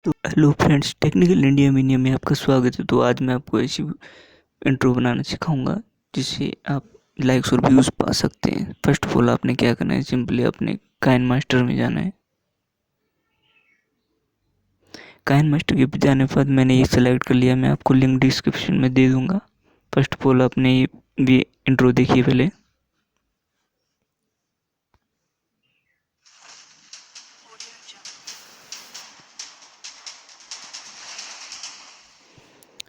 तो hello friends, technical India media में आपका स्वागत है। तो आज मैं आपको ऐसी इंट्रो बनाना सिखाऊंगा जिससे आप लाइक्स और व्यूज़ पा सकते हैं। फर्स्ट ऑफ ऑल आपने क्या करना है, सिंपली अपने काइन मास्टर में जाना है। काइन मास्टर के जाने के बाद मैंने ये सेलेक्ट कर लिया, मैं आपको लिंक डिस्क्रिप्शन में दे दूँगा। फर्स्ट ऑफ ऑल आपने ये इंट्रो देखिए पहले।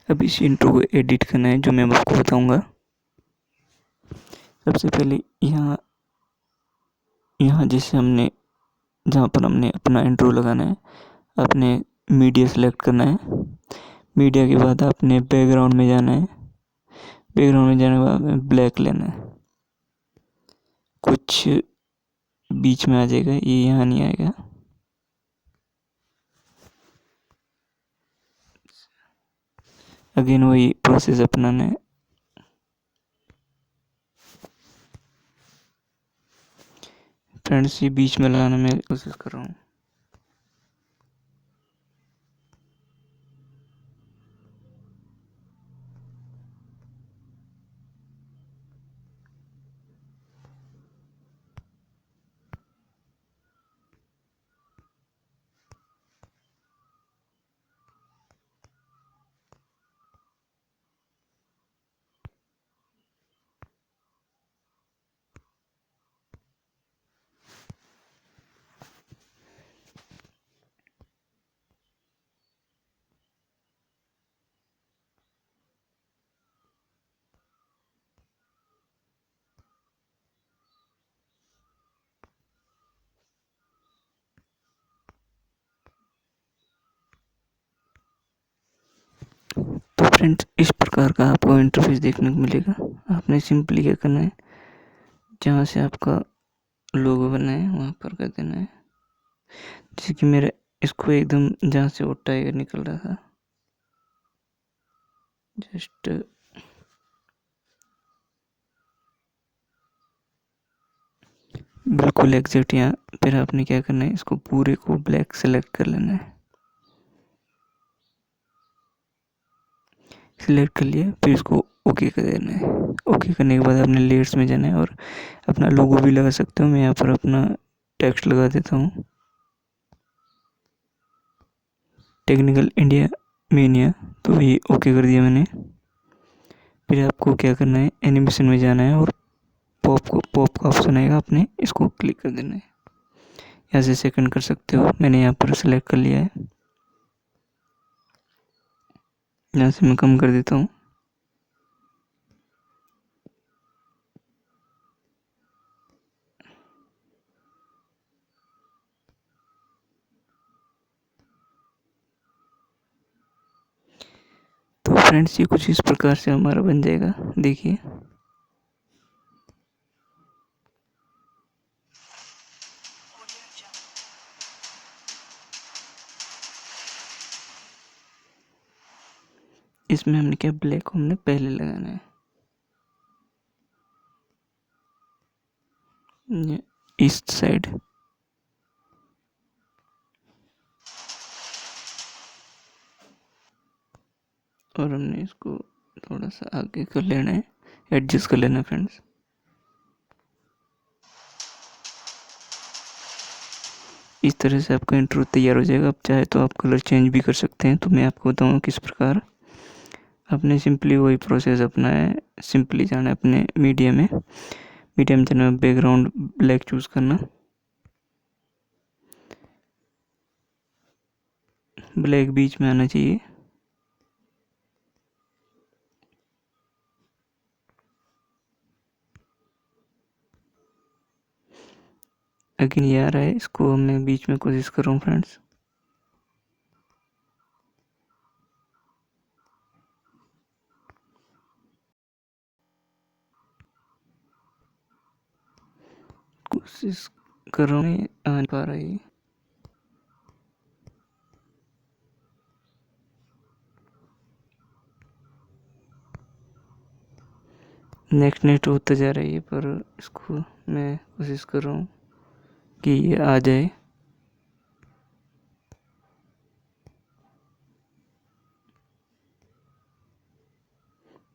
अब इस इंट्रो को एडिट करना है, जो मैं आपको बताऊँगा। सबसे पहले यहाँ यहाँ जैसे हमने जहाँ पर हमने अपना इंट्रो लगाना है, आपने मीडिया सेलेक्ट करना है। मीडिया के बाद आपने बैकग्राउंड में जाना है। बैकग्राउंड में जाने के बाद ब्लैक लेना है, कुछ बीच में आ जाएगा, ये यहाँ नहीं आएगा। अगेन वही प्रोसेस अपनाना है। फ्रेंड्स, ये बीच में लगाना मैं कोशिश कर रहा हूँ। तो फ्रेंड्स, इस प्रकार का आपको इंटरफेस देखने को मिलेगा। आपने सिंपली क्या करना है, जहाँ से आपका लोगो बना है वहाँ पर कर देना है। जैसे कि मेरा इसको एकदम जहाँ से वो टाइगर निकल रहा था, जस्ट बिल्कुल एग्जैक्ट यहाँ। फिर आपने क्या करना है, इसको पूरे को ब्लैक सेलेक्ट कर लेना है। सिलेक्ट कर लिया, फिर इसको ओके कर देना है। ओके करने के बाद आपने लेयर्स में जाना है और अपना लोगो भी लगा सकते हो। मैं यहाँ पर अपना टेक्स्ट लगा देता हूँ, टेक्निकल इंडिया मीनिया। तो ये ओके कर दिया मैंने। फिर आपको क्या करना है, एनिमेशन में जाना है और पॉप का ऑप्शन आएगा, आपने इसको क्लिक कर देना है। यहाँ से सेकंड कर सकते हो, मैंने यहाँ पर सेलेक्ट कर लिया है। यहाँ से मैं कम कर देता हूँ। तो फ्रेंड्स, ये कुछ इस प्रकार से हमारा बन जाएगा, देखिए। इसमें हमने क्या, ब्लैक हमने पहले लगाना है, ईस्ट साइड। और हमने इसको थोड़ा सा आगे कर लेना है, एडजस्ट कर लेना है फ्रेंड्स। इस तरह से आपका इंट्रो तैयार हो जाएगा। आप चाहे तो आप कलर चेंज भी कर सकते हैं। तो मैं आपको बताऊँ किस प्रकार। आपने सिंपली वही प्रोसेस अपना है। सिंपली जाना है अपने मीडिया में जाना है, बैकग्राउंड ब्लैक चूज़ करना, ब्लैक बीच में आना चाहिए। अगेन ये आ रहा है, इसको मैं बीच में कोशिश कर रहा हूँ फ्रेंड्स। कोशिश कर रहा हूँ, आ नहीं पा रहा है। नेक्स्ट होता जा रहा है ये, पर इसको मैं कोशिश कर रहा हूँ कि ये आ जाए।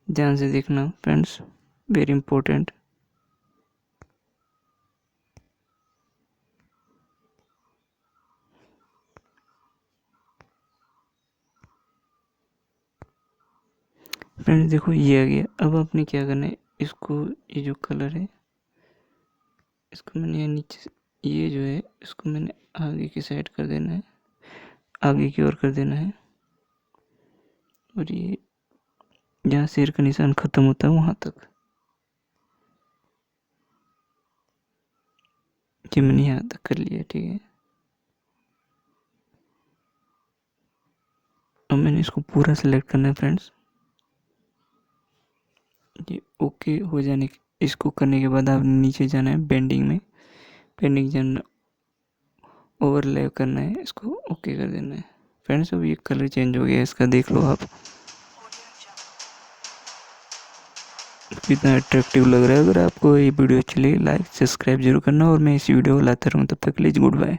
ध्यान से देखना फ्रेंड्स, वेरी इंपॉर्टेंट। फ्रेंड्स देखो ये आ गया। अब आपने क्या करना है, इसको ये जो कलर है इसको मैंने यहाँ नीचे ये जो है इसको मैंने आगे की साइड कर देना है, आगे की ओर कर देना है। और ये जहाँ शेर का निशान खत्म होता है वहां तक, ये मैंने यहाँ तक कर लिया। ठीक है, अब मैंने इसको पूरा सेलेक्ट करना है फ्रेंड्स। ये ओके हो जाने इसको करने के बाद आपने नीचे जाना है बेंडिंग में, बेंडिंग जाना, ओवरले करना है, इसको ओके कर देना है। फ्रेंड्स अब ये कलर चेंज हो गया इसका, देख लो आप कितना अट्रैक्टिव लग रहा है। अगर आपको ये वीडियो अच्छी लगी लाइक सब्सक्राइब जरूर करना और मैं इस वीडियो को लाता रहूँ। तब तक के लिए गुड बाय।